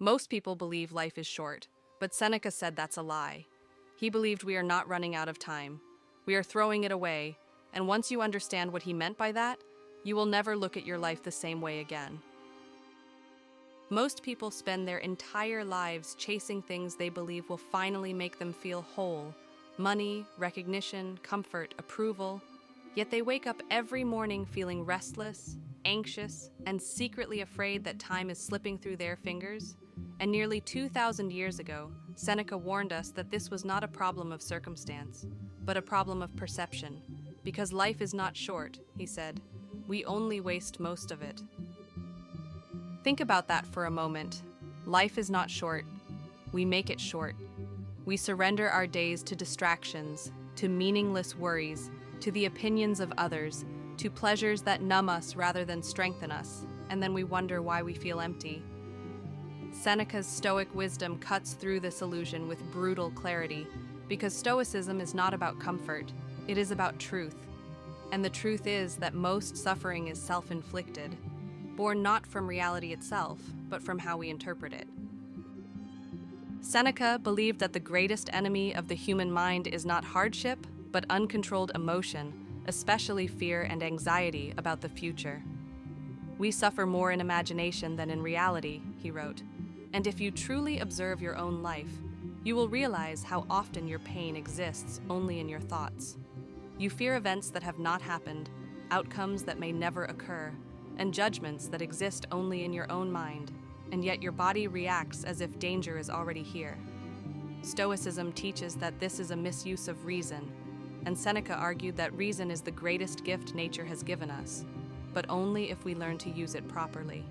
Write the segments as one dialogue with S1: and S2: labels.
S1: Most people believe life is short, but Seneca said that's a lie. He believed we are not running out of time. We are throwing it away, and once you understand what he meant by that, you will never look at your life the same way again. Most people spend their entire lives chasing things they believe will finally make them feel whole: money, recognition, comfort, approval. Yet they wake up every morning feeling restless, anxious, and secretly afraid that time is slipping through their fingers. And nearly 2,000 years ago, Seneca warned us that this was not a problem of circumstance, but a problem of perception. Because life is not short, he said, we only waste most of it. Think about that for a moment. Life is not short. We make it short. We surrender our days to distractions, to meaningless worries, to the opinions of others, to pleasures that numb us rather than strengthen us, and then we wonder why we feel empty. Seneca's Stoic wisdom cuts through this illusion with brutal clarity, because Stoicism is not about comfort, it is about truth. And the truth is that most suffering is self-inflicted, born not from reality itself, but from how we interpret it. Seneca believed that the greatest enemy of the human mind is not hardship, but uncontrolled emotion, especially fear and anxiety about the future. We suffer more in imagination than in reality, he wrote, and if you truly observe your own life, you will realize how often your pain exists only in your thoughts. You fear events that have not happened, outcomes that may never occur, and judgments that exist only in your own mind, and yet your body reacts as if danger is already here. Stoicism teaches that this is a misuse of reason, and Seneca argued that reason is the greatest gift nature has given us, but only if we learn to use it properly.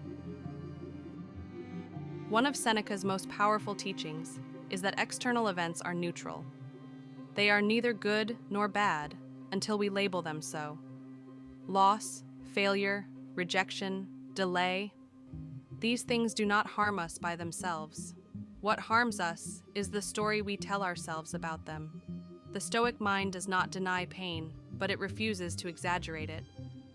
S1: One of Seneca's most powerful teachings is that external events are neutral. They are neither good nor bad until we label them so. Loss, failure, rejection, delay, these things do not harm us by themselves. What harms us is the story we tell ourselves about them. The Stoic mind does not deny pain, but it refuses to exaggerate it.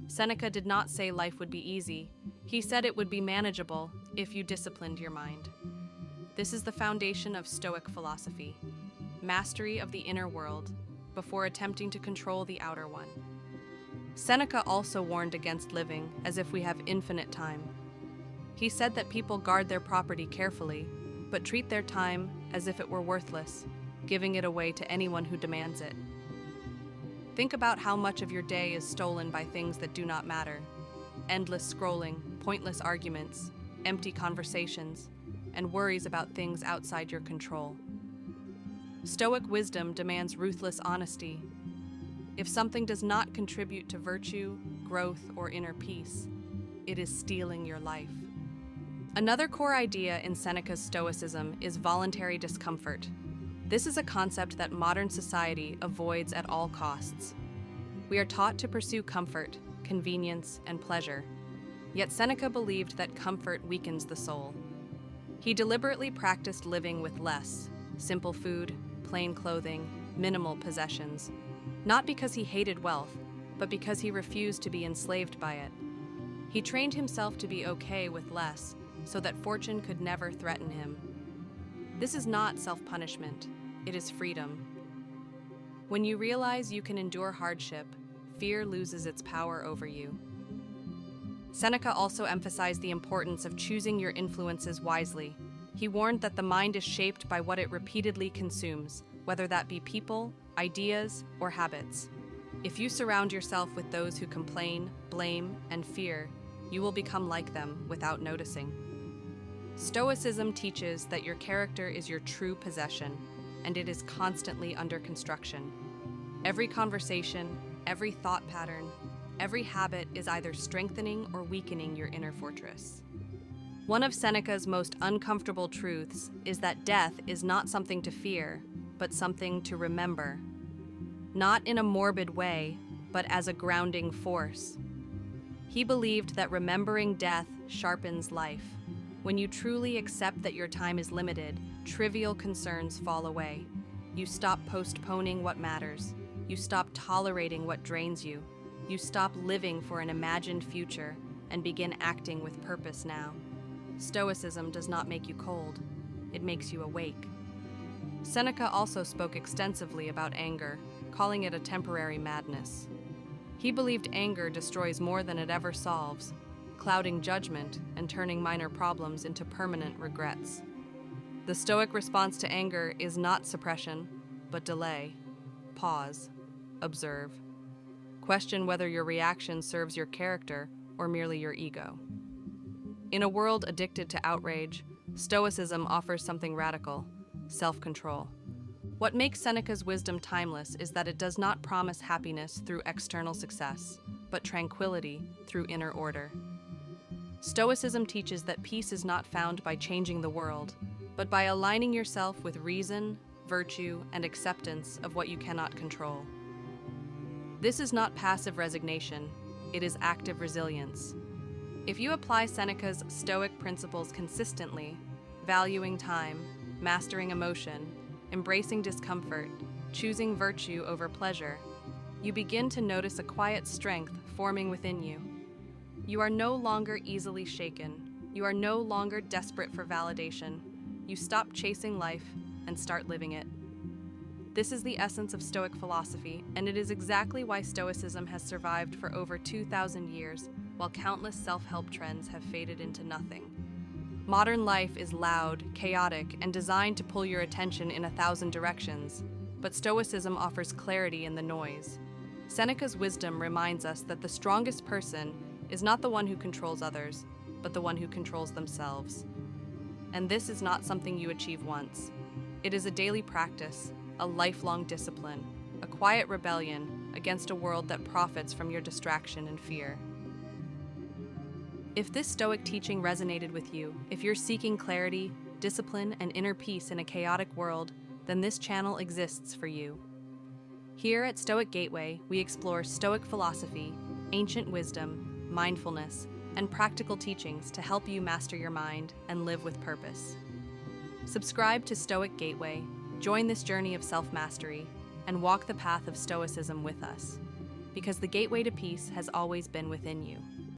S1: Seneca did not say life would be easy. He said it would be manageable if you disciplined your mind. This is the foundation of Stoic philosophy: mastery of the inner world before attempting to control the outer one. Seneca also warned against living as if we have infinite time. He said that people guard their property carefully, but treat their time as if it were worthless, giving it away to anyone who demands it. Think about how much of your day is stolen by things that do not matter: endless scrolling, pointless arguments, empty conversations, and worries about things outside your control. Stoic wisdom demands ruthless honesty. If something does not contribute to virtue, growth, or inner peace, it is stealing your life. Another core idea in Seneca's Stoicism is voluntary discomfort. This is a concept that modern society avoids at all costs. We are taught to pursue comfort, convenience, and pleasure. Yet Seneca believed that comfort weakens the soul. He deliberately practiced living with less: simple food, plain clothing, minimal possessions, not because he hated wealth, but because he refused to be enslaved by it. He trained himself to be okay with less, so that fortune could never threaten him. This is not self-punishment, it is freedom. When you realize you can endure hardship, fear loses its power over you. Seneca also emphasized the importance of choosing your influences wisely. He warned that the mind is shaped by what it repeatedly consumes, whether that be people, ideas, or habits. If you surround yourself with those who complain, blame, and fear, you will become like them without noticing. Stoicism teaches that your character is your true possession, and it is constantly under construction. Every conversation, every thought pattern, every habit is either strengthening or weakening your inner fortress. One of Seneca's most uncomfortable truths is that death is not something to fear, but something to remember. Not in a morbid way, but as a grounding force. He believed that remembering death sharpens life. When you truly accept that your time is limited, trivial concerns fall away. You stop postponing what matters. You stop tolerating what drains you. You stop living for an imagined future and begin acting with purpose now. Stoicism does not make you cold, it makes you awake. Seneca also spoke extensively about anger, calling it a temporary madness. He believed anger destroys more than it ever solves, clouding judgment and turning minor problems into permanent regrets. The Stoic response to anger is not suppression, but delay. Pause. Observe. Question whether your reaction serves your character or merely your ego. In a world addicted to outrage, Stoicism offers something radical: self-control. What makes Seneca's wisdom timeless is that it does not promise happiness through external success, but tranquility through inner order. Stoicism teaches that peace is not found by changing the world, but by aligning yourself with reason, virtue, and acceptance of what you cannot control. This is not passive resignation, it is active resilience. If you apply Seneca's Stoic principles consistently, valuing time, mastering emotion, embracing discomfort, choosing virtue over pleasure, you begin to notice a quiet strength forming within you. You are no longer easily shaken. You are no longer desperate for validation. You stop chasing life and start living it. This is the essence of Stoic philosophy, and it is exactly why Stoicism has survived for over 2,000 years, while countless self-help trends have faded into nothing. Modern life is loud, chaotic, and designed to pull your attention in 1,000 directions, but Stoicism offers clarity in the noise. Seneca's wisdom reminds us that the strongest person is not the one who controls others, but the one who controls themselves. And this is not something you achieve once. It is a daily practice, a lifelong discipline, a quiet rebellion against a world that profits from your distraction and fear. If this Stoic teaching resonated with you, if you're seeking clarity, discipline, and inner peace in a chaotic world, then this channel exists for you. Here at Stoic Gateway, we explore Stoic philosophy, ancient wisdom, mindfulness, and practical teachings to help you master your mind and live with purpose. Subscribe to Stoic Gateway, join this journey of self-mastery, and walk the path of Stoicism with us, because the gateway to peace has always been within you.